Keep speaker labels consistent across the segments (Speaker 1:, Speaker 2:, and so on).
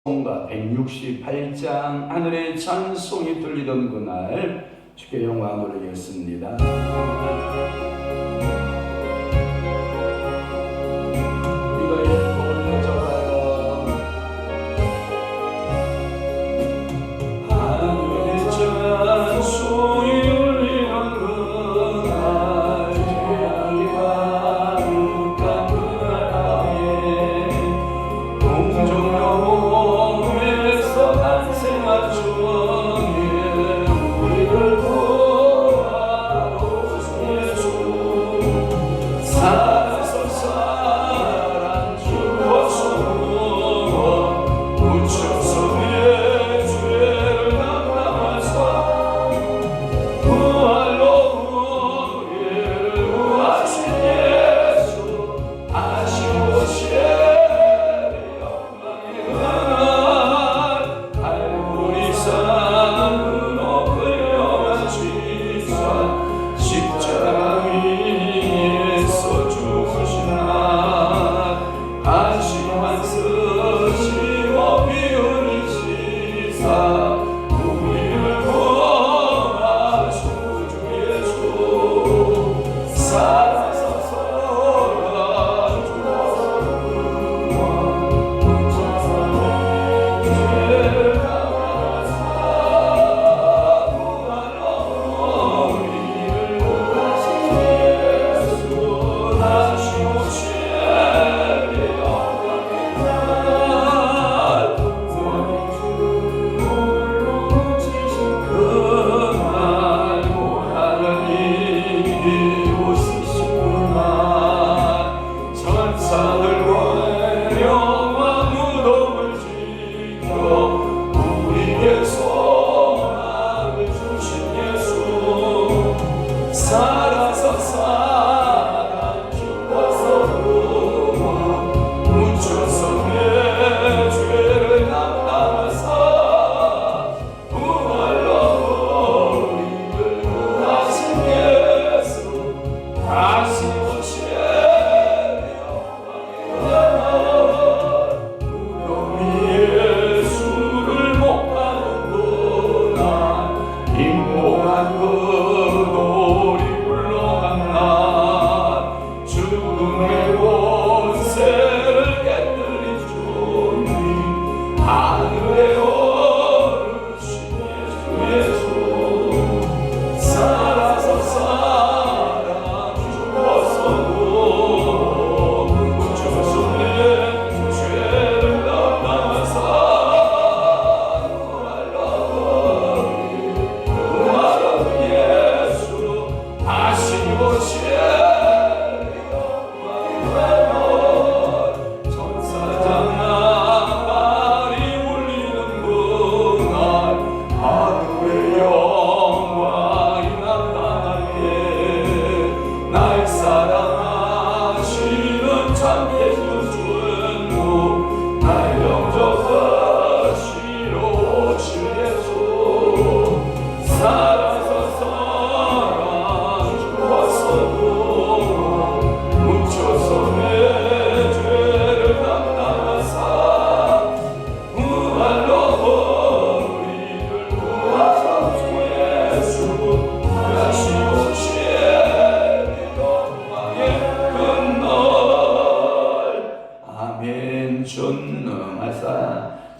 Speaker 1: 성가 168장 하늘의 찬송이 들리던 그날 주께 영광 돌리겠습니다. 네가 예뻐 올려져가요. 하늘의 찬송이 울리던 그날 죄악이 가득한 그날 밤에 동정여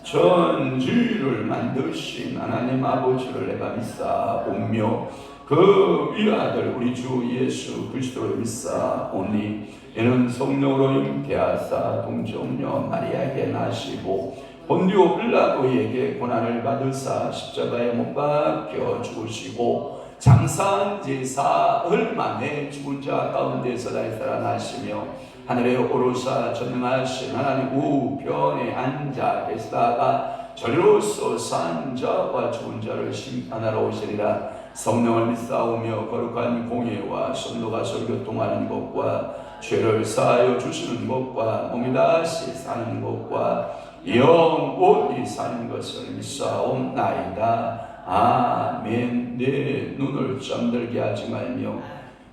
Speaker 1: 전지를 만드신 하나님 아버지를 내가 믿사오며 그 위아들 우리 주 예수 그리스도를 믿사오니 이는 성령으로 잉태하사 동정녀 마리아에게 나시고 본디오 빌라도에게 고난을 받으사 십자가에 못 박혀 죽으시고 장사한 지 사흘 만에 죽은 자 가운데서 다시 살아나시며 하늘에 오르사 전능하신 하나님 우편에 앉아 계시다가 저리로서 산 자와 죽은 자를 심판하러 오시리라. 성령을 믿사오며 거룩한 공예와 성도가 설교통하는 것과 죄를 사하여 주시는 것과 몸이 다시 사는 것과 영원히 사는 것을 믿사옵나이다. 아멘. 내 눈을 잠들게 하지 말며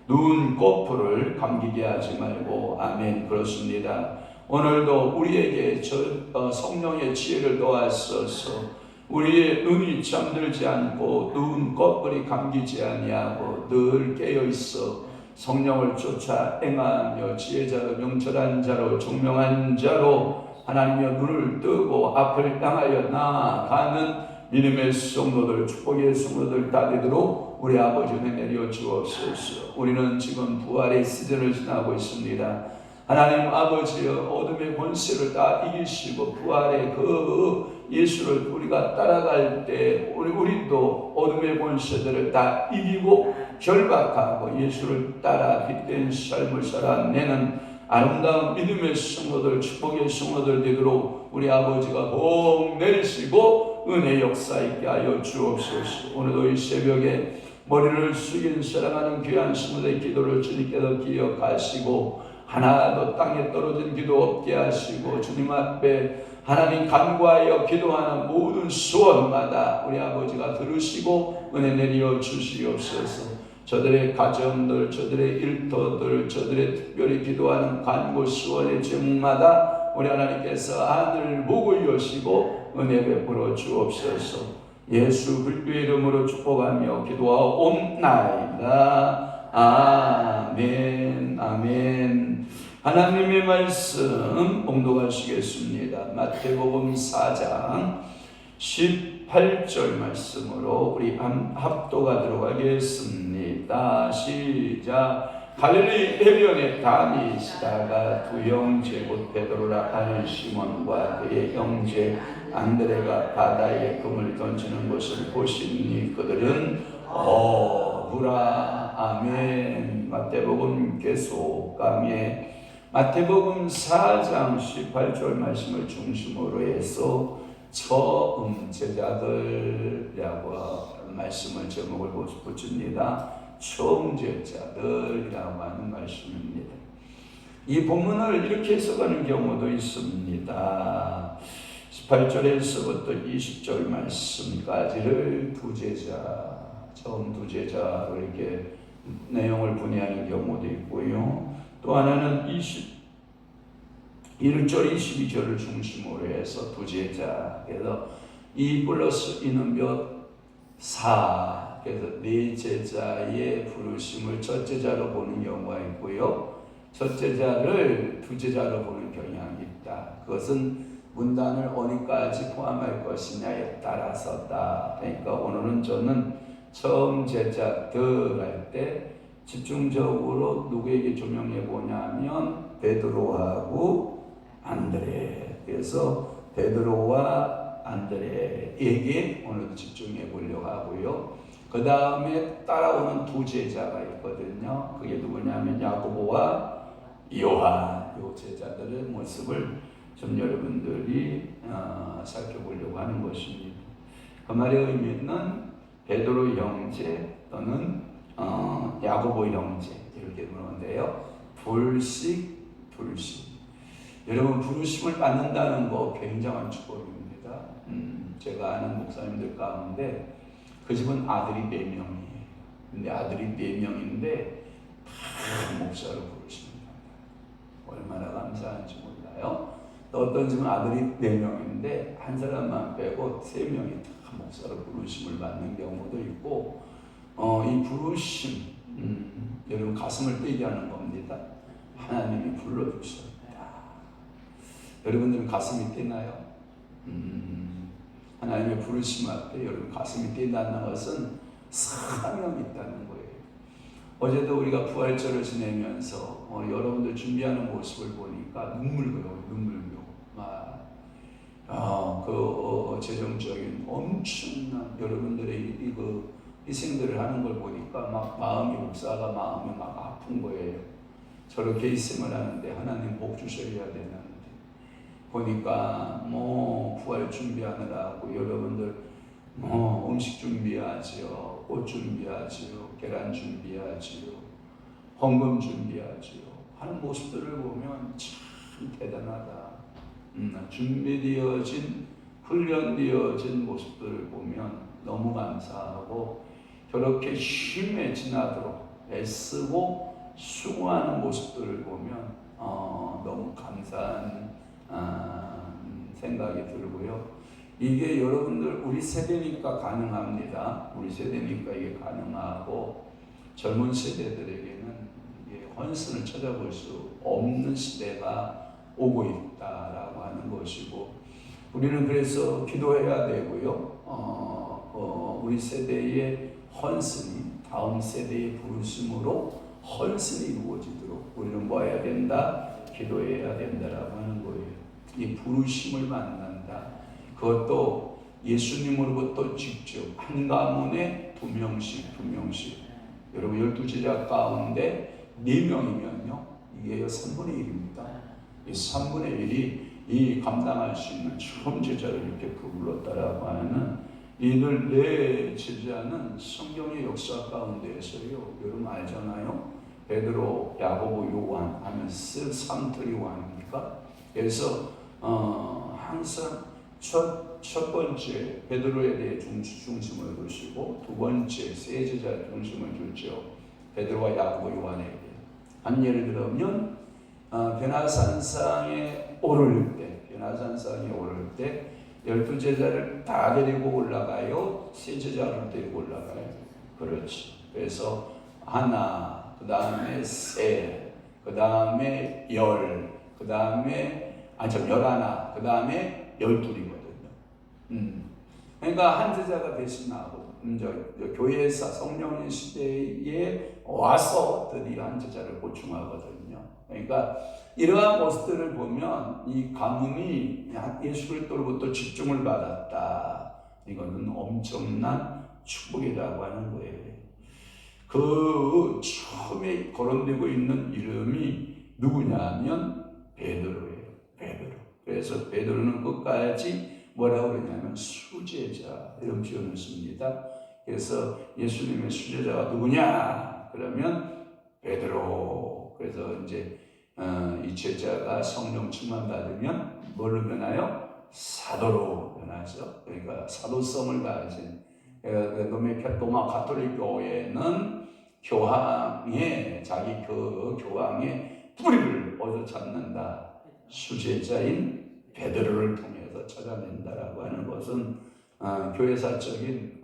Speaker 1: 눈꺼풀을 감기게 하지 말고. 아멘. 그렇습니다. 오늘도 우리에게 성령의 지혜를 더하소서. 우리의 눈이 잠들지 않고 눈 껍질이 감기지 아니하고 늘 깨어있어 성령을 쫓아 행하며 지혜자로 명철한 자로 총명한 자로 하나님의 눈을 뜨고 앞을 향하여 나아가는 믿음의 성도들, 축복의 성도들 다 되도록 우리 아버지 은혜 내려 주옵소서. 우리는 지금 부활의 시즌을 지나고 있습니다. 하나님 아버지여, 어둠의 권세를 다 이기시고 부활의 그 예수를 우리가 따라갈 때 우리도 어둠의 권세들을 다 이기고 결박하고 예수를 따라 빛된 삶을 살아내는 아름다운 믿음의 성도들, 축복의 성도들 되도록 우리 아버지가 복 내리시고 은혜 역사 있게 하여 주옵소서. 오늘도 이 새벽에 머리를 숙인 사랑하는 귀한 성도의 기도를 주님께서 기억하시고 하나도 땅에 떨어진 기도 없게 하시고 주님 앞에 하나님 간구하여 기도하는 모든 소원마다 우리 아버지가 들으시고 은혜 내려 주시옵소서. 저들의 가정들, 저들의 일터들, 저들의 특별히 기도하는 간구 소원의 제목마다 우리 하나님께서 하늘을 보고 여시고 은혜 베풀어 주옵소서. 예수 그리스도의 이름으로 축복하며 기도하옵나이다. 아멘. 아멘. 하나님의 말씀 봉독하시겠습니다. 마태복음 4장 18절 말씀으로 우리 합독하 들어가겠습니다. 시작. 갈릴리 해변에 다니시다가 두 형제 곧 베드로라 하는 시몬과 그의 형제 안드레가 바다에 금을 던지는 것을 보시니 그들은 어부라. 아멘. 마태복음 계속가며 마태복음 4장 18절 말씀을 중심으로 해서 처음 제자들이라고 말씀을 제목을 붙입니다. 처음 제자들이라고 하는 말씀입니다. 이 본문을 이렇게 해석하는 경우도 있습니다. 18절에서부터 20절 말씀까지를 두 제자, 처음 두 제자로 이렇게 내용을 분해하는 경우도 있고요. 또 하나는 1절 22절을 중심으로 해서 두 제자, 그래서 2 플러스 2는 몇? 4. 그래서 네 제자의 부르심을 첫 제자로 보는 경우가 있고요. 첫 제자를 두 제자로 보는 경향이 있다. 그것은 문단을 어디까지 포함할 것이냐에 따라서다. 그러니까 오늘은 저는 처음 제자들 할 때 집중적으로 누구에게 조명해 보냐면 베드로하고 안드레. 그래서 베드로와 안드레에게 오늘 집중해 보려고 하고요. 그 다음에 따라오는 두 제자가 있거든요. 그게 누구냐면 야고보와 요한. 이 제자들의 모습을 좀 여러분들이 살펴보려고 하는 것입니다. 그 말의 의미는 베드로 형제 또는 야고보 형제 이렇게 부르는데요. 둘씩. 여러분 부르심을 받는다는 거 굉장한 축복입니다. 제가 아는 목사님들 가운데 그 집은 아들이 4명이에요. 근데 아들이 4명인데 다 목사로 부르십니다. 얼마나 감사한지 몰라요. 또 어떤 집은 아들이 4명인데 한 사람만 빼고 3명이 다 목사로 부르심을 받는 경우도 있고, 이 부르심, 여러분 가슴을 뛰게 하는 겁니다. 하나님이 불러주셨다. 여러분들은 가슴이 뛰나요? 하나님의 부르심 앞에 여러분 가슴이 뛴다는 것은 사명이 있다는 거예요. 어제도 우리가 부활절을 지내면서 여러분들 준비하는 모습을 보니까 눈물겨요. 재정적인 엄청난 여러분들의 그 희생들을 하는 걸 보니까 막 목사가 마음이 막 아픈 거예요. 저렇게 희생을 하는데 하나님 복 주셔야 되는데 보니까 부활 준비하느라고 여러분들 음식 준비하지요, 꽃 준비하지요, 계란 준비하지요, 헌금 준비하지요 하는 모습들을 보면 참 대단하다. 준비되어진 훈련되어진 모습들을 보면 너무 감사하고 저렇게 쉼에 지나도록 애쓰고 수고하는 모습들을 보면 너무 감사한 생각이 들고요. 이게 여러분들 우리 세대니까 가능합니다. 우리 세대니까 이게 가능하고 젊은 세대들에게는 이게 헌신을 찾아볼 수 없는 시대가 오고 있다라고 하는 것이고, 우리는 그래서 기도해야 되고요. 우리 세대의 헌신이 다음 세대의 부르심으로 헌신이 이루어지도록 우리는 뭐 해야 된다? 기도해야 된다라고 하는 거예요. 이 부르심을 만난다. 그것도 예수님으로부터 직접 한 가문에 두 명씩. 여러분 12제자 가운데 4명이면요. 이게 3분의 1입니다. 이 3분의 1이 이 감당할 수 있는 처음 제자를 이렇게 불렀다라고 하는 이들 4제자는 성경의 역사 가운데에서요. 여러분 알잖아요. 베드로, 야고보, 요한 하면 삼트리오 아닙니까? 그래서 항상 첫 번째 베드로에 대해 중심을 두시고 두 번째 세 제자 중심을 두죠. 베드로와 야고보, 요한에게. 한 예를 들면 베나산상에 오를 때 12제자를 다 데리고 올라가요? 세 제자를 데리고 올라가요? 그렇지. 그래서 하나, 그 다음에 세, 그 다음에 열, 그 다음에 11, 그 다음에 12이거든요. 그러니까 한 제자가 대신하고 교회에서 성령의 시대에 와서 드디어 한 제자를 보충하거든요. 그러니까 이러한 모습들을 보면 이 가문이 예수 그리스도로부터 집중을 받았다. 이거는 엄청난 축복이라고 하는 거예요. 그 처음에 거론되고 있는 이름이 누구냐면 베드로예요. 베드로. 그래서 베드로는 끝까지 뭐라고 그러냐면 수제자 이런 표현을 씁니다. 그래서 예수님의 수제자가 누구냐? 그러면 베드로. 그래서 이제 이 제자가 성령 충만 받으면 뭘로 변하요? 사도로 변하죠. 그러니까 사도성을 가진 로마 가톨릭 교회는 교황의 자기 그 교황의 뿌리를 얻어 찾는다. 수제자인 베드로를 통해서 찾아낸다라고 하는 것은 교회사적인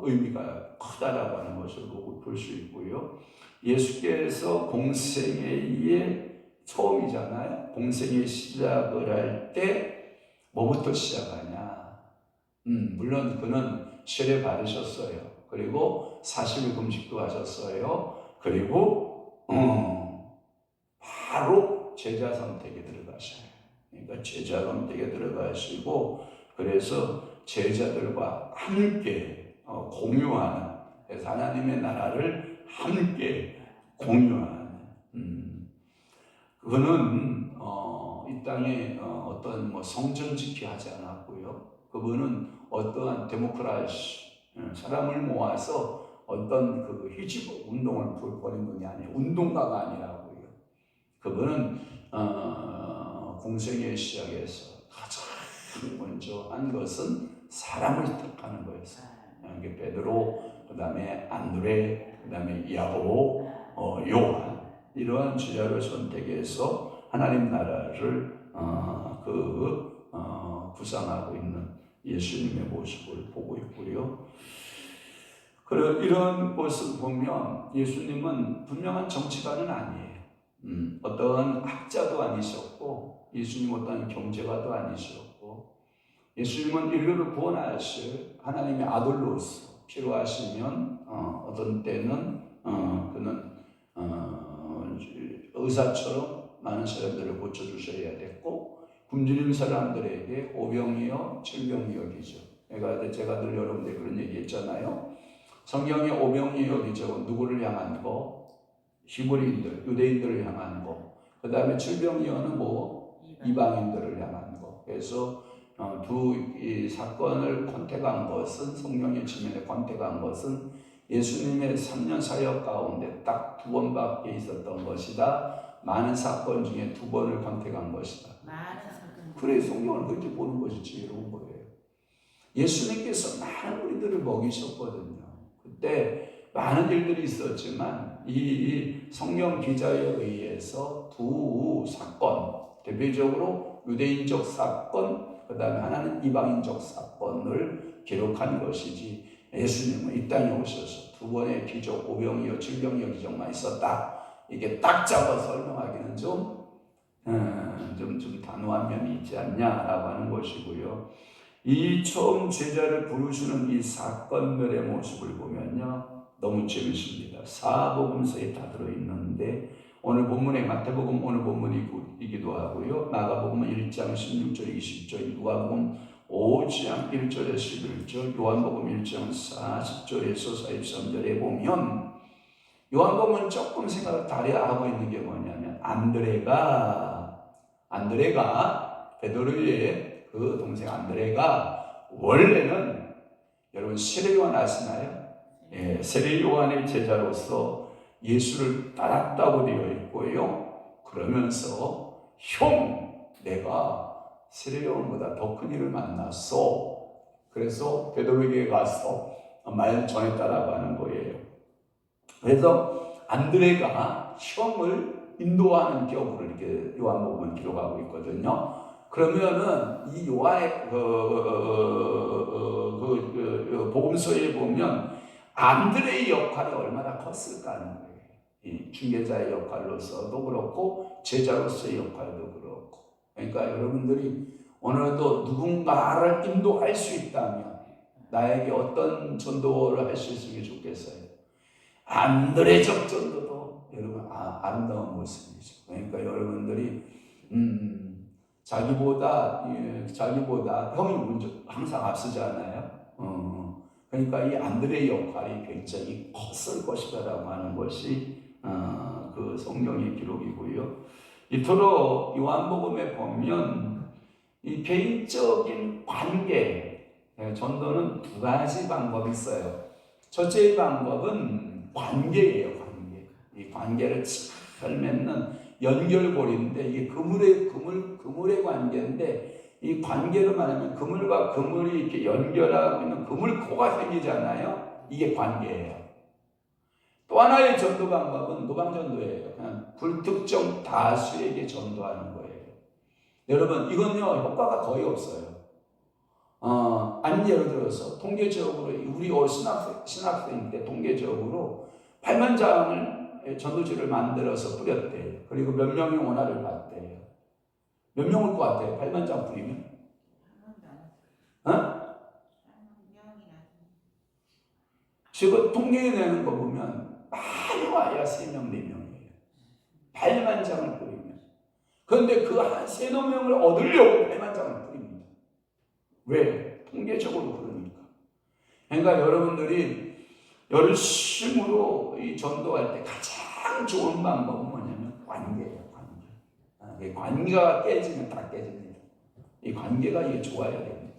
Speaker 1: 의미가 크다라고 하는 것을 볼 수 있고요. 예수께서 공생애의 처음이잖아요. 공생의 시작을 할 때 뭐부터 시작하냐? 물론 그는 세례 받으셨어요. 그리고 40일 금식도 하셨어요. 그리고 바로 제자 선택에 들어가셔요. 그러니까 제자 선택에 들어가시고 그래서 제자들과 함께 공유하는, 그래서 하나님의 나라를 함께 공유하는. 그는 이 땅에 어떤 성전 짓기 하지 않았고요. 그분은 어떠한 데모크라시, 사람을 모아서 어떤 그 희지부 운동을 벌이는 분이 아니에요. 운동가가 아니라고요. 그분은 공생의 시작에서 가장 먼저 한 것은 사람을 택하는 거였어요. 베드로, 그 다음에 안드레, 그 다음에 야고보, 요한, 이러한 제자를 선택해서 하나님 나라를 구상하고 있는 예수님의 모습을 보고 있고요. 이런 것을 보면 예수님은 분명한 정치가는 아니에요. 어떤 학자도 아니셨고, 예수님 어떤 경제가도 아니셨고, 예수님은 인류를 구원하실 하나님의 아들로서 필요하시면 어떤 때는 그는 의사처럼 많은 사람들을 고쳐주셔야 됐고, 굶주린 사람들에게 오병이어 칠병이어 기적. 그러니까 제가 늘 여러분들 그런 얘기 했잖아요. 성경의 오병이어 기적은 누구를 향한 거? 히브리인들, 유대인들을 향한 거. 그 다음에 칠병이어는 이방인들을 향한 거. 그래서 이 사건을 컨택한 것은, 성령의 지면에 컨택한 것은 예수님의 3년 사역 가운데 딱 2번밖에 있었던 것이다. 많은 사건 중에 2번을 컨택한 것이다. 그래 성경을 그렇게 보는 것이 지혜로운 거예요. 예수님께서 많은 우리들을 먹이셨거든요. 그때 많은 일들이 있었지만 이 성경 기자에 의해서 두 사건, 대표적으로 유대인적 사건, 그 다음에 하나는 이방인적 사건을 기록한 것이지, 예수님은 이 땅에 오셔서 두 번의 기적, 오병이어 질병이어 기적만 있었다, 이게 딱 잡아 설명하기는 좀 단호한 면이 있지 않냐라고 하는 것이고요. 이 처음 제자를 부르시는 이 사건들의 모습을 보면요, 너무 재밌습니다. 사복음서에 다 들어있는데, 오늘 본문에 마태복음 오늘 본문이기도 하고요, 마가복음 1장 16절 20절, 누가복음 5장 1절에 11절, 요한복음 1장 40절에서 43절에 보면, 요한복음은 조금 생각을 다르하고 있는 게 뭐냐면, 안드레가 베드로의 그 동생 안드레가 원래는, 여러분 세례요한 아시나요? 예, 세례요한의 제자로서 예수를 따랐다고 되어 있고요. 그러면서 내가 세례요한보다 더 큰 일을 만났어. 그래서 베드로에게 가서 말 전했다라고 하는 거예요. 그래서 안드레가 형을 인도하는 격으로 이렇게 요한복음은 기록하고 있거든요. 그러면은 이 요한의 복음서에 보면 안드레의 역할이 얼마나 컸을까 하는 거예요. 이 중개자의 역할로서도 그렇고 제자로서의 역할도 그렇고. 그러니까 여러분들이 오늘도 누군가를 인도할 수 있다면 나에게 어떤 전도를 할 수 있으면 좋겠어요. 안드레적 전도도 여러분 아름다운 모습이죠. 그러니까 여러분들이 자기보다 형이 먼저 항상 앞서잖아요. 그러니까 이 안드레의 역할이 굉장히 컸을 것이다라고 하는 것이 그 성경의 기록이고요. 이토록 요한복음에 보면 이 개인적인 관계, 전도는 두 가지 방법이 있어요. 첫째 방법은 관계예요. 이 관계를 잘 맺는 연결고리인데, 이게 그물의 관계인데, 이 관계로 말하면 그물과 그물이 이렇게 연결하고 있는 그물코가 생기잖아요. 이게 관계예요. 또 하나의 전도 방법은 노방전도예요. 그냥 불특정 다수에게 전도하는 거예요. 여러분, 이건요 효과가 거의 없어요. 예를 들어서 통계적으로 우리 신학생 때 통계적으로 8만 장을 전도지를 만들어서 뿌렸대요. 그리고 몇 명이 원화를 받대요. 몇 명 올 것 같아요? 8만 장 뿌리면? 지금 통계에 내는 거 보면 많이 와야 3명, 4명이에요. 8만 장을 뿌리면. 그런데 그 한 3, 4명을 얻으려고 8만 장을 뿌립니다. 왜? 통계적으로 그러니까. 그러니까 여러분들이 열심으로 이 전도할 때 가장 좋은 방법은 뭐냐면 관계예요. 관계가 깨지면 다 깨집니다. 이 관계가 이게 좋아야 됩니다.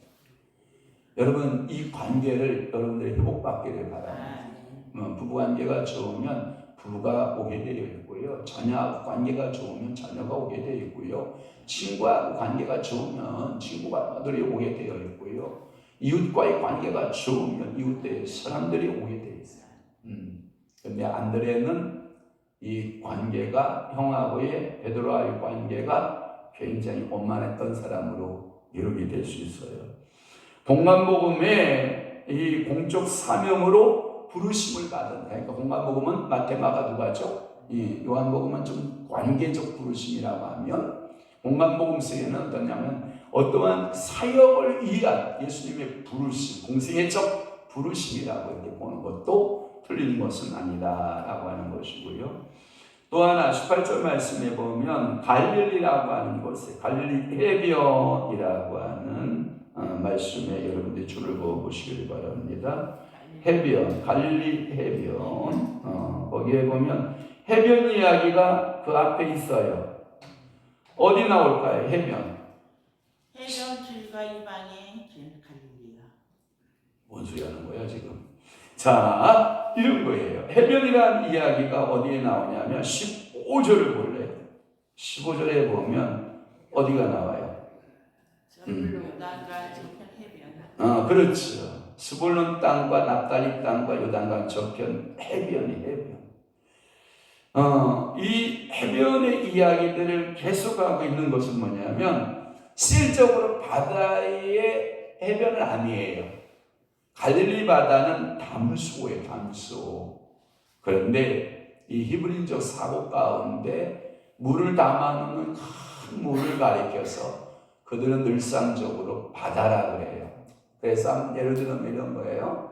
Speaker 1: 여러분, 이 관계를 여러분들이 회복받기를 바랍니다. 부부관계가 좋으면 부부가 오게 되어 있고요. 자녀하고 관계가 좋으면 자녀가 오게 되어 있고요. 친구하고 관계가 좋으면 친구들이 오게 되어 있고요. 이웃과의 관계가 좋으면 이웃의 사람들이 오게 되어 있어요. 근데 안드레는 이 관계가, 형하고의 베드로와의 관계가 굉장히 원만했던 사람으로 이루게 될 수 있어요. 복만복음의 이 공적 사명으로 부르심을 받은, 그러니까 복만복음은 마태, 마가, 누가죠. 이 요한복음은 좀 관계적 부르심이라고 하면, 복만복음서에는 어떠냐면 어떠한 사역을 위한 예수님의 부르심, 공생애적 부르심이라고 이렇게 보는 것도 틀린 것은 아니다라고 하는 것이고요. 또 하나 18절 말씀에 보면 갈릴리라고 하는 곳에, 갈릴리 해변이라고 하는 말씀에 여러분들이 줄을 그어 보시길 바랍니다. 해변, 갈릴리 해변. 거기에 보면 해변 이야기가 그 앞에 있어요. 어디 나올까요? 해변.
Speaker 2: 해변 길과 이방의 길 갈릴리야.
Speaker 1: 뭔 소리 하는 거야 지금? 자, 이런 거예요. 해변이라는 이야기가 어디에 나오냐면 15절을 볼래요. 15절에 보면 어디가 나와요?
Speaker 2: 요단강 저편 해변.
Speaker 1: 그렇죠. 스불론 땅과 납달리 땅과 요단강 저편 해변. 이 해변의 이야기들을 계속하고 있는 것은 뭐냐면 실적으로 바다의 해변은 아니에요. 갈릴리 바다는 담수예요, 담수. 그런데 이 히브리적 사고 가운데 물을 담아놓는 큰 물을 가리켜서 그들은 늘상적으로 바다라 그래요. 그래서 예를 들면 이런 거예요.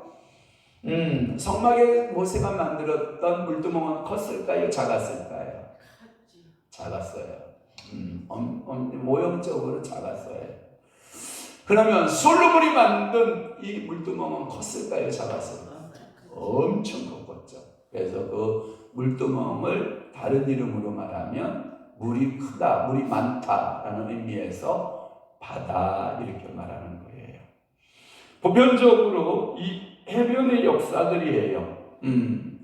Speaker 1: 성막에 모세가 만들었던 물두멍은 컸을까요? 작았을까요? 작았어요. 모형적으로 작았어요. 그러면 솔로몬이 만든 이 물두멍은 컸을까요? 작았을까요? 엄청 컸죠. 그래서 그 물두멍을 다른 이름으로 말하면 물이 크다, 물이 많다라는 의미에서 바다 이렇게 말하는 거예요. 보편적으로 이 해변의 역사들이에요.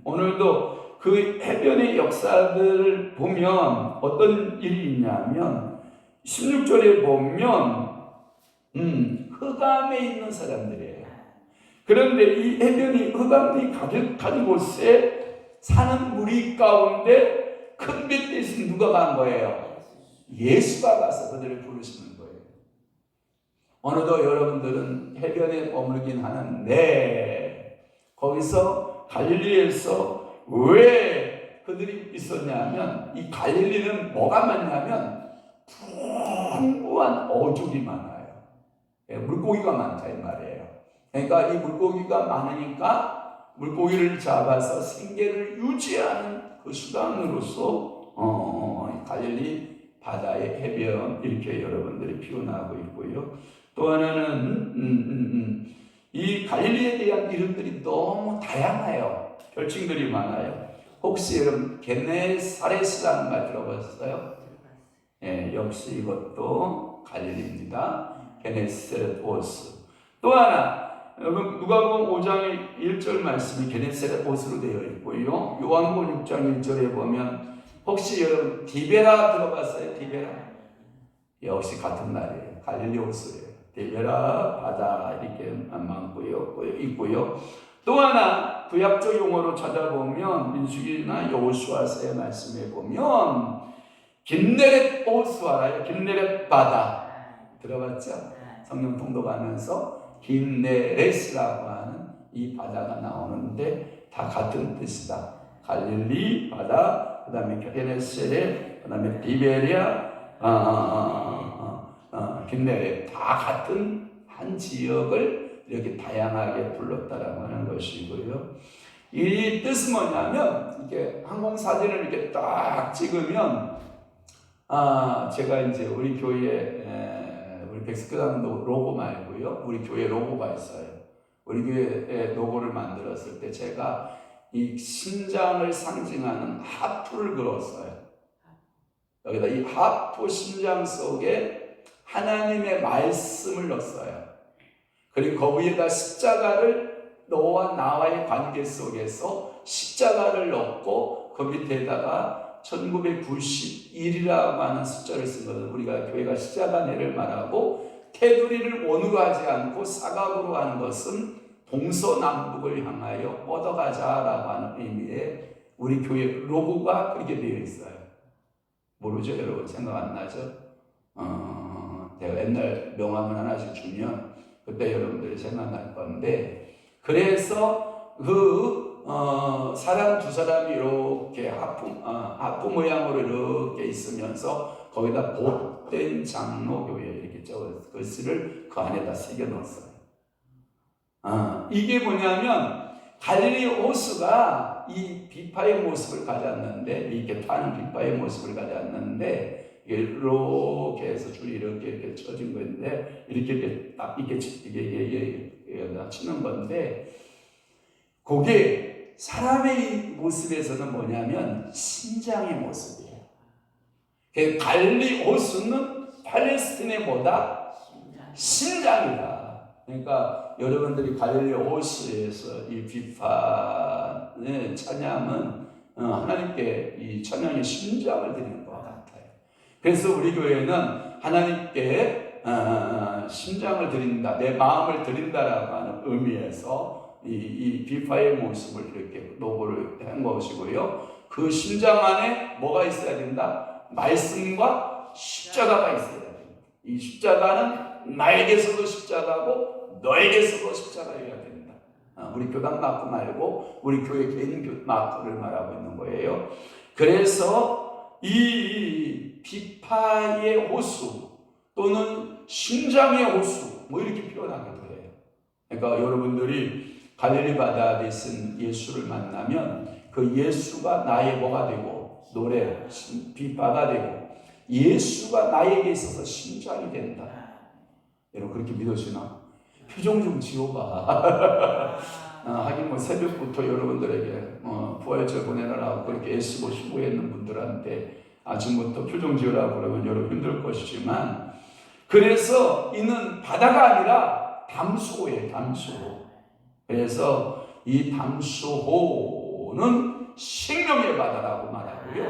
Speaker 1: 오늘도 그 해변의 역사들을 보면 어떤 일이 있냐면 16절에 보면 흑암에 있는 사람들이에요. 그런데 이 해변이 흑암들이 가득한 곳에 사는 무리 가운데 큰 빛 대신 누가 간 거예요? 예수가 가서 그들을 부르시는 거예요. 어느덧 여러분들은 해변에 머물긴 하는데 거기서 갈릴리에서 왜 그들이 있었냐면 이 갈릴리는 뭐가 많냐면 풍부한 어족이 많아요. 물고기가 많다 이 말이에요. 그러니까 이 물고기가 많으니까 물고기를 잡아서 생계를 유지하는 그 수단으로서 갈릴리 바다의 해변 이렇게 여러분들이 표현하고 있고요. 또 하나는 이 갈릴리에 대한 이름들이 너무 다양해요. 별칭들이 많아요. 혹시 여러분 게네사렛이라는 말 들어보셨어요? 예, 역시 이것도 갈릴리입니다. 게네사렛오스. 또 하나 누가복음 5장 1절 말씀이 게네사렛오스로 되어 있고요. 요한복음 6장 1절에 보면 혹시 여러분 디베라 들어봤어요? 디베라? 역시 같은 말이에요. 갈릴리오스예요. 디베라 바다 이렇게 있고요. 또 하나 구약적 용어로 찾아보면 민수기나 여호수아서의 말씀에 보면 긴네렛 오스 알아요? 긴네렛 바다 들어봤죠? 성령 통독하면서 긴네렛이라고 하는 이 바다가 나오는데 다 같은 뜻이다. 갈릴리 바다, 그 다음에 게네사렛, 그 다음에 디베리아, 긴네렛 다 같은 한 지역을 이렇게 다양하게 불렀다라고 하는 것이고요. 이 뜻은 뭐냐면 이렇게 항공 사진을 이렇게 딱 찍으면 제가 이제 우리 교회 우리 백스교당 로고 말고요. 우리 교회 로고가 있어요. 우리 교회 로고를 만들었을 때 제가 이 신장을 상징하는 하프를 그렸어요. 여기다 이 하프 신장 속에 하나님의 말씀을 넣었어요. 그리고 거기에다 십자가를 너와 나와의 관계 속에서 십자가를 넣고 그 밑에다가 1991이라고 하는 숫자를 쓴 것은 우리가 교회가 십자가내를 말하고 테두리를 원으로 하지 않고 사각으로 하는 것은 동서남북을 향하여 뻗어가자라고 하는 의미의 우리 교회 로고가 그렇게 되어 있어요. 모르죠 여러분? 생각 안 나죠? 제가 옛날 명함을 하나씩 주면 그때 여러분들이 생각날 건데 그래서 사람 두 사람이 이렇게 하프 모양으로 이렇게 있으면서 거기다 복된 장로교회 이렇게 적어서 글씨를 그 안에다 새겨 넣었어요. 이게 뭐냐면 갈릴리 호수가 이 비파의 모습을 가졌는데 이렇게 타는 비파의 모습을 가졌는데 이렇게 해서 줄이 이렇게 쳐진 건데 이렇게 딱 이게 치는 건데 그게 사람의 모습에서는 뭐냐면 신장의 모습이에요. 갈릴리 호수는 팔레스틴의 뭐다? 신장이다. 그러니까 여러분들이 갈릴리 호수에서 이 비판의 찬양은 하나님께 이 찬양의 심장을 드리는 것 같아요. 그래서 우리 교회는 하나님께 심장을 드린다, 내 마음을 드린다라고 하는 의미에서 이 비파의 모습을 이렇게 로고를 한 것이고요. 그 심장 안에 뭐가 있어야 된다? 말씀과 십자가가 있어야 된다. 이 십자가는 나에게서도 십자가고 너에게서도 십자가여야 된다. 우리 교단 마크 말고 우리 교회 개인 마크를 말하고 있는 거예요. 그래서 이 비파의 호수 또는 심장의 호수 뭐 이렇게 표현하기도 해요. 그러니까 여러분들이 갈릴리 바다 되신 예수를 만나면 그 예수가 나의 뭐가 되고 노래 비파가 되고 예수가 나에게 있어서 심장이 된다. 여러분 그렇게 믿으시나? 표정 좀 지어봐. 하긴 뭐 새벽부터 여러분들에게 부활절 보내라고 그렇게 애쓰고 수고했는 분들한테 아침부터 표정 지으라고 그러면 여러분 힘들 것이지만, 그래서 이는 바다가 아니라 담수호예요. 담수호. 그래서 이 담수호는 생명의 바다라고 말하고요.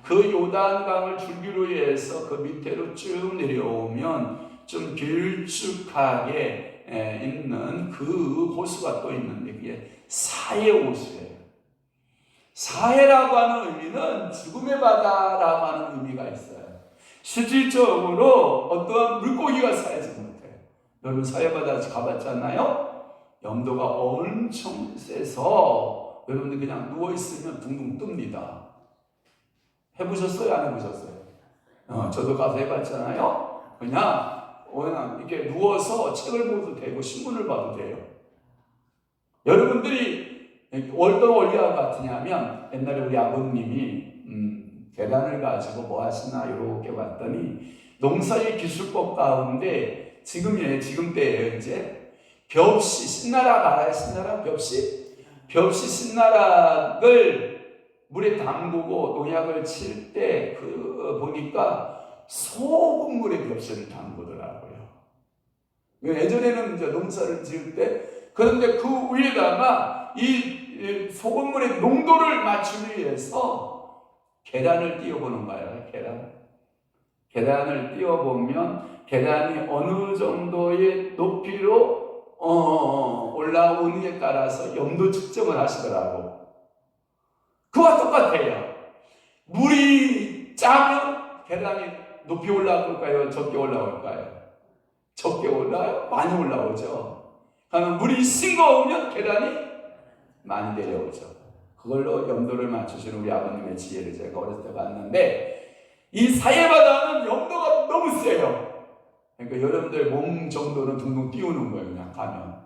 Speaker 1: 그 요단강을 줄기로 해서 그 밑으로 쭉 내려오면 좀 길쭉하게 있는 그 호수가 또 있는데 그게 사해 호수예요. 사해라고 하는 의미는 죽음의 바다라고 하는 의미가 있어요. 실질적으로 어떠한 물고기가 살지 못해요. 여러분 사해바다 가봤잖아요? 염도가 엄청 세서 여러분들 그냥 누워있으면 둥둥 뜹니다. 해보셨어요? 안 해보셨어요? 저도 가서 해봤잖아요? 그냥 이렇게 누워서 책을 보도 되고 신문을 봐도 돼요. 여러분들이 어떤 원리와 같으냐면 옛날에 우리 아버님이 계단을 가지고 뭐 하시나 이렇게 봤더니 농사의 기술법 가운데 지금 때예요. 이제 벽시 신나락 알아요? 신나락 벽시 신나락을 물에 담그고 농약을 칠 때 보니까 소금물에 벽시를 담그더라고요. 예전에는 이제 농사를 지을 때 그런데 그 위에다가 이 소금물의 농도를 맞추기 위해서 계란을 띄워보는 거예요. 계란을 띄워보면 계란이 어느 정도의 높이로 올라오느냐에 따라서 염도 측정을 하시더라고. 그와 똑같아요. 물이 짜면 계란이 높이 올라올까요? 적게 올라올까요? 적게 올라요? 많이 올라오죠. 그러면 물이 싱거우면 계란이 많이 내려오죠. 그걸로 염도를 맞추시는 우리 아버님의 지혜를 제가 어렸을 때 봤는데, 이 사해바다는 염도가 너무 세요. 그러니까 여러분들 몸 정도는 둥둥 띄우는 거예요. 그냥 가면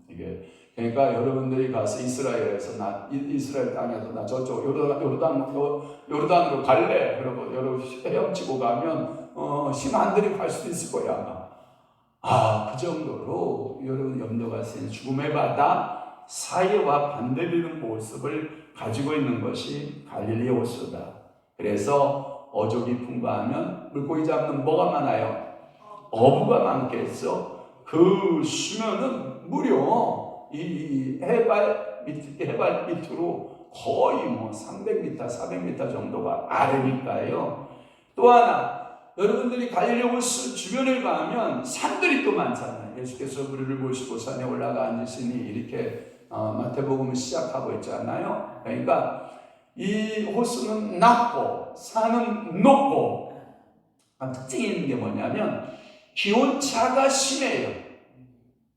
Speaker 1: 이게. 그러니까 여러분들이 가서 이스라엘에서 이스라엘 땅에서 나 저쪽 요르단으로 갈래. 그러고 여러분 헤엄치고 가면 힘 안 들이고 갈 수도 있을 거야 아마. 그 정도로 여러분 염도가 센 죽음의 바다 사해와 반대되는 모습을 가지고 있는 것이 갈릴리 호수다. 그래서 어족이 풍부하면 물고기 잡는 뭐가 많아요? 어부가 많겠죠. 그 수면은 무려 이 해발 밑으로 거의 300m, 400m 정도가 아래니까요. 또 하나, 여러분들이 갈릴리 호수 주변을 가면 산들이 또 많잖아요. 예수께서 우리를 보시고 산에 올라가 앉으시니 이렇게 마태복음을 시작하고 있잖아요. 그러니까 이 호수는 낮고 산은 높고, 특징이 있는 게 뭐냐면 기온차가 심해요.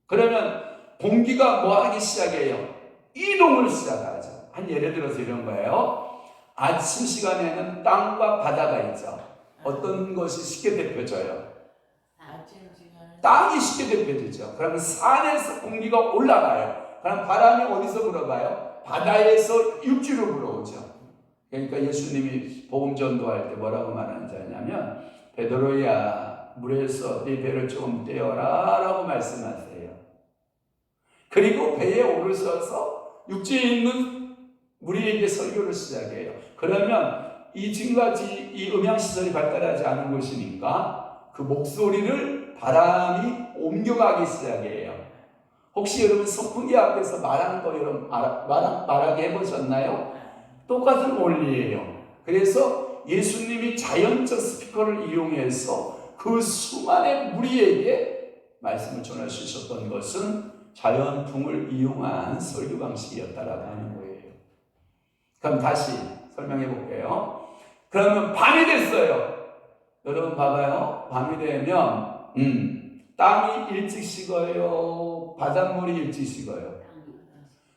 Speaker 1: 그러면 공기가 뭐 하기 시작해요? 이동을 시작하죠. 한 예를 들어서 이런 거예요. 아침 시간에는 땅과 바다가 있죠. 어떤 것이 쉽게 대표져요? 땅이 쉽게 대표지죠. 그러면 산에서 공기가 올라가요. 그럼 바람이 어디서 불어가요? 바다에서 육지로 불어오죠. 그러니까 예수님이 복음 전도할 때 뭐라고 말하는지 아냐면, 베드로야 물에서 네 배를 조금 떼어라 라고 말씀하세요. 그리고 배에 오르셔서 육지에 있는 우리에게 설교를 시작해요. 그러면 이 지금까지 이 음향시설이 발달하지 않은 곳이니까 그 목소리를 바람이 옮겨가기 시작해요. 혹시 여러분 선풍기 앞에서 말하는 거 여러분 말하게 해보셨나요? 똑같은 원리예요. 그래서 예수님이 자연적 스피커를 이용해서 그 그 수많은 무리에게 말씀을 전할 수 있었던 것은 자연풍을 이용한 설교 방식이었다라고 하는 거예요. 그럼 다시 설명해 볼게요. 그러면 밤이 됐어요. 여러분 봐봐요. 밤이 되면 땅이 일찍 식어요? 바닷물이 일찍 식어요?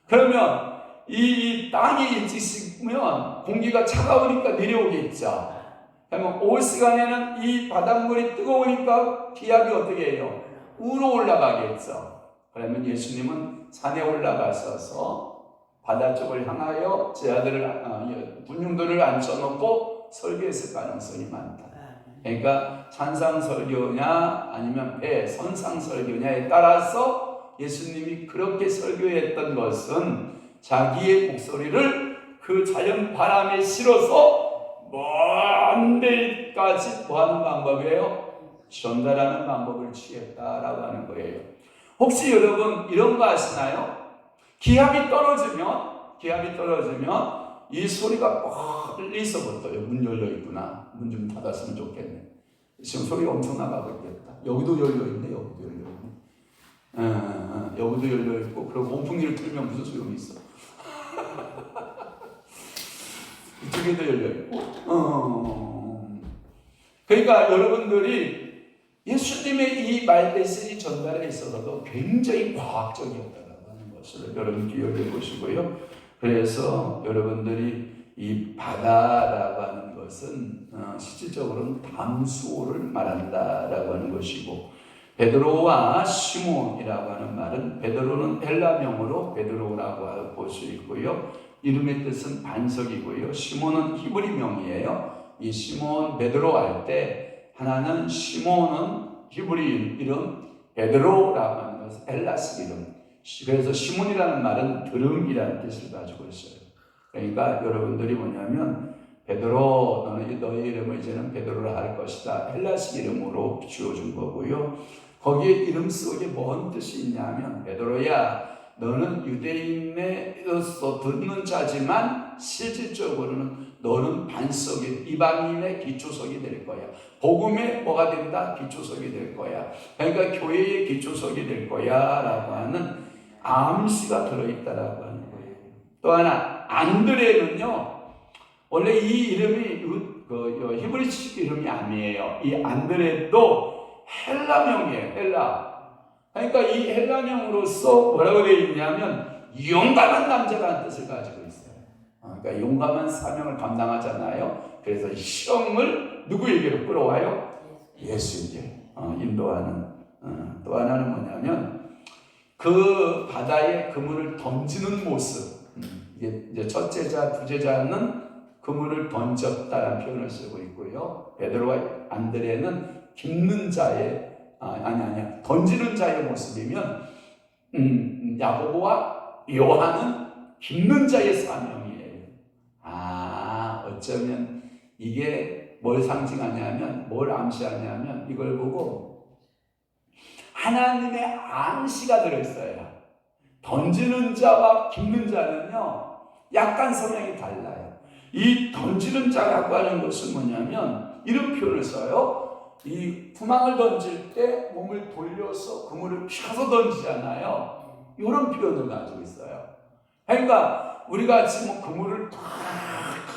Speaker 1: 그러면 이 땅이 일찍 식으면 공기가 차가우니까 내려오겠죠. 그러면 올 시간에는 이 바닷물이 뜨거우니까 기압이 어떻게 해요? 위로 올라가겠죠. 그러면 예수님은 산에 올라가셔서 바다 쪽을 향하여 군중들을 앉혀놓고 설교했을 가능성이 많다. 그러니까 산상 설교냐 아니면 선상 설교냐에 따라서 예수님이 그렇게 설교했던 것은 자기의 목소리를 그 자연 바람에 실어서 먼 데까지 뭐하는 방법이에요? 전달하는 방법을 취했다라고 하는 거예요. 혹시 여러분 이런 거 아시나요? 기압이 떨어지면 이 소리가 멀리서 붙어요. 문 열려 있구나. 문 좀 닫았으면 좋겠네. 지금 소리가 엄청 나가고 있겠다. 여기도 열려 있네. 여기도 열려 있네. 여기도 열려 있고, 그리고 온풍기를 틀면 무슨 소용이 있어? 이쪽에도 열려 있고. 그러니까 여러분들이 예수님의 이 메시지 전달에 있어서도 굉장히 과학적이었다라고 하는 것을 여러분 기억해 보시고요. 그래서 여러분들이 이 바다라고 하는 것은 실질적으로는 담수호를 말한다라고 하는 것이고, 베드로와 시몬이라고 하는 말은 베드로는 헬라명으로 베드로라고 볼 수 있고요. 이름의 뜻은 반석이고요. 시몬은 히브리명이에요. 이 시몬 베드로 할 때 하나는 시몬은 히브리 이름, 베드로라고 하는 것은 헬라스 이름. 그래서 시몬이라는 말은 들음이라는 뜻을 가지고 있어요. 그러니까 여러분들이 뭐냐면 베드로 너는 너의 이름을 이제는 베드로라 할 것이다. 헬라식 이름으로 지어준 거고요. 거기에 이름 속에 뭔 뜻이 있냐면 베드로야 너는 유대인에서 듣는 자지만 실질적으로는 너는 반석이 이방인의 기초석이 될 거야. 복음의 뭐가 된다? 기초석이 될 거야. 그러니까 교회의 기초석이 될 거야 라고 하는 암시가 들어있다라고 하는 거예요. 또 하나 안드레는요 원래 이 이름이 히브리식 이름이 아니에요. 이 안드레도 헬라명이에요. 헬라. 그러니까 이 헬라명으로서 뭐라고 되어 있냐면 용감한 남자라는 뜻을 가지고 있어요. 그러니까 용감한 사명을 감당하잖아요. 그래서 형을 누구에게로 끌어와요? 예수에게 인도하는. 또 하나는 뭐냐면 그 바다에 그물을 던지는 모습. 이제 첫째 자, 두째 자는 그물을 던졌다라는 표현을 쓰고 있고요. 베드로와 안드레는 깁는 자의 던지는 자의 모습이면 야고보와 요한은 깁는 자의 사명이에요. 어쩌면 이게 뭘 상징하냐면 뭘 암시하냐면 이걸 보고 하나님의 암시가 들어있어요. 던지는 자와 깁는 자는요 약간 성향이 달라요. 이 던지는 자라고 하는 것은 뭐냐면 이런 표현을 써요. 이 구망을 던질 때 몸을 돌려서 그물을 펴서 던지잖아요. 이런 표현을 가지고 있어요. 그러니까 우리가 지금 그물을 다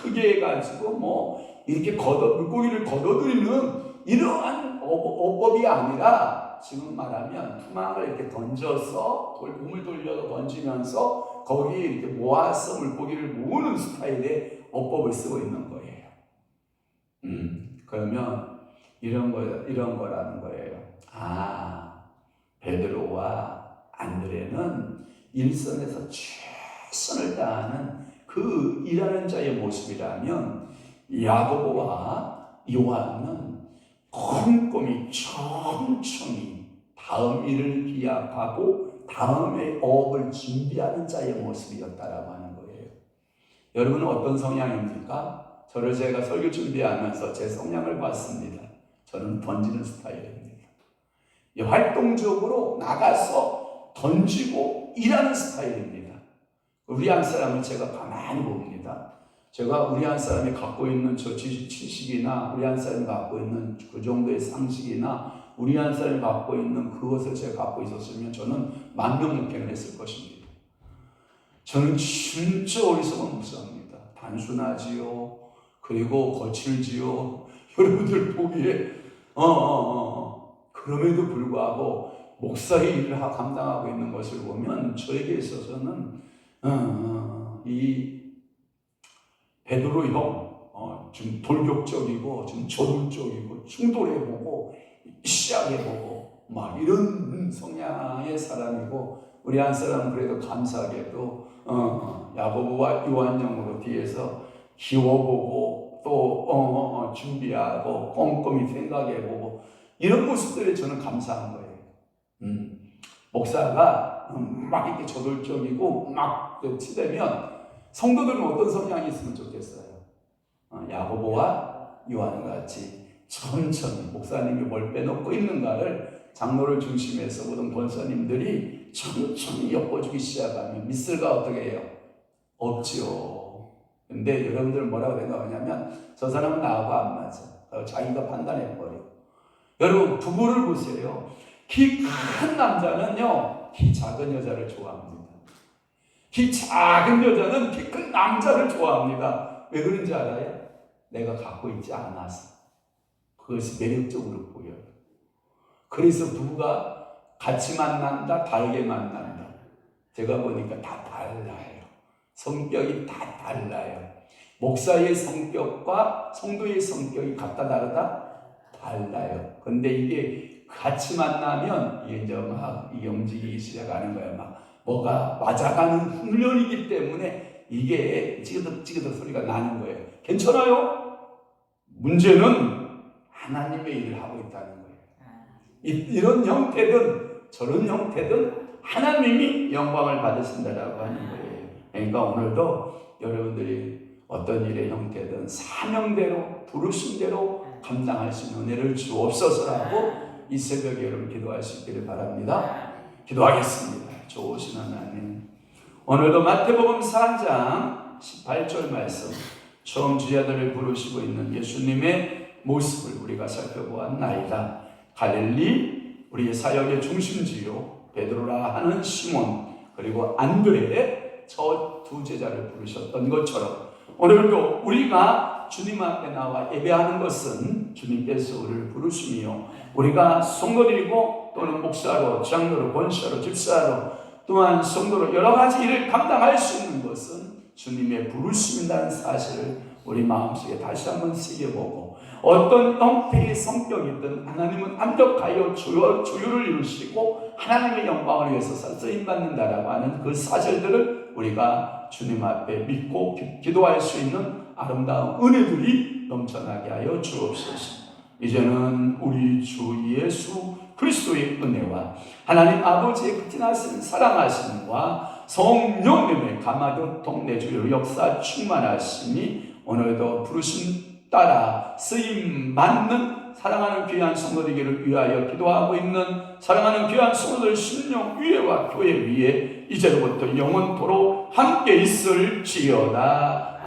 Speaker 1: 크게 해가지고 이렇게 물고기를 걷어들이는 이러한 어법이 아니라 지금 말하면 투망을 이렇게 던져서 몸을 돌려서 던지면서 거기에 이렇게 모아서 물고기를 모으는 스타일의 어법을 쓰고 있는 거예요. 그러면 이런 거라는 거예요. 베드로와 안드레는 일선에서 최선을 다하는 그 일하는 자의 모습이라면 야고보와 요한은 꼼꼼히 천천히 다음 일을 기약하고 다음의 어업을 준비하는 자의 모습이었다라고 하는 거예요. 여러분은 어떤 성향입니까? 저를 제가 설교 준비하면서 제 성향을 봤습니다. 저는 던지는 스타일입니다. 활동적으로 나가서 던지고 일하는 스타일입니다. 우리 한 사람을 제가 가만히 봅니다. 제가 우리 한 사람이 갖고 있는 저 지식이나 우리 한 사람이 갖고 있는 그 정도의 상식이나 우리 한 사람이 갖고 있는 그것을 제가 갖고 있었으면 저는 만병무경을 했을 것입니다. 저는 진짜 어리석은 목사입니다. 단순하지요. 그리고 거칠지요. 여러분들 보기에 그럼에도 불구하고 목사의 일을 감당하고 있는 것을 보면 저에게 있어서는 이 베드로 형 좀 돌격적이고 좀 저돌적이고 충돌해보고 시작해보고 막 이런 성향의 사람이고, 우리 한 사람은 그래도 감사하게도 야고보와 요한형으로 뒤에서 키워보고 또 준비하고 꼼꼼히 생각해보고 이런 모습들에 저는 감사한 거예요. 목사가 막 이렇게 저돌적이고 막 치대면 성도들은 어떤 성향이 있으면 좋겠어요? 야고보와 요한같이 천천히 목사님이 뭘 빼놓고 있는가를 장로를 중심해서 모든 권사님들이 천천히 엮어주기 시작하면 미스가 어떻게 해요? 없죠. 근데 여러분들 뭐라고 생각하냐면 저 사람은 나하고 안 맞아. 자기가 판단해버려. 여러분 부부를 보세요. 키 큰 남자는요 키 작은 여자를 좋아합니다. 키 작은 여자는 키 큰 남자를 좋아합니다. 왜 그런지 알아요? 내가 갖고 있지 않아서. 그것이 매력적으로 보여요. 그래서 부부가 같이 만난다, 다르게 만난다. 제가 보니까 다 달라요. 성격이 다 달라요. 목사의 성격과 성도의 성격이 같다 다르다? 달라요. 근데 이게 같이 만나면 이제 막 움직이기 시작하는 거예요. 막 뭐가 맞아가는 훈련이기 때문에 이게 찌그덕 소리가 나는 거예요. 괜찮아요? 문제는 하나님의 일을 하고 있다는 거예요. 이런 형태든 저런 형태든 하나님이 영광을 받으신다라고 하는 거예요. 그러니까 오늘도 여러분들이 어떤 일의 형태든 사명대로 부르심대로 감당할 수 있는 은혜를 주옵소서라고 이 새벽에 여러분 기도할 수 있기를 바랍니다. 기도하겠습니다. 좋으신 하나님, 오늘도 마태복음 4장 18절 말씀, 처음 제자들을 부르시고 있는 예수님의 모습을 우리가 살펴보았나이다. 갈릴리 우리의 사역의 중심지요 베드로라 하는 시몬 그리고 안드레 저 두 제자를 부르셨던 것처럼 오늘도 우리가 주님 앞에 나와 예배하는 것은 주님께서 우리를 부르심이요, 우리가 성도들이고 또는 목사로, 장로로, 권사로, 집사로 또한 성도로 여러 가지 일을 감당할 수 있는 것은 주님의 부르심이라는 사실을 우리 마음속에 다시 한번 새겨보고, 어떤 형태의 성격이든 하나님은 완벽하여 주유를 이루시고 하나님의 영광을 위해서 쓰임받는다라고 하는 그 사실들을 우리가 주님 앞에 믿고 기도할 수 있는 아름다운 은혜들이 넘쳐나게 하여 주옵소서. 이제는 우리 주 예수 그리스도의 은혜와 하나님 아버지의 극진하신 사랑하심과 성령님의 감화교통 내주의 역사 충만하심이 오늘도 부르심 따라 쓰임 받는 사랑하는 귀한 성도되기를 위하여 기도하고 있는 사랑하는 귀한 성도들 심령 위에와 교회 위에 이제로부터 영원토록 함께 있을지어다.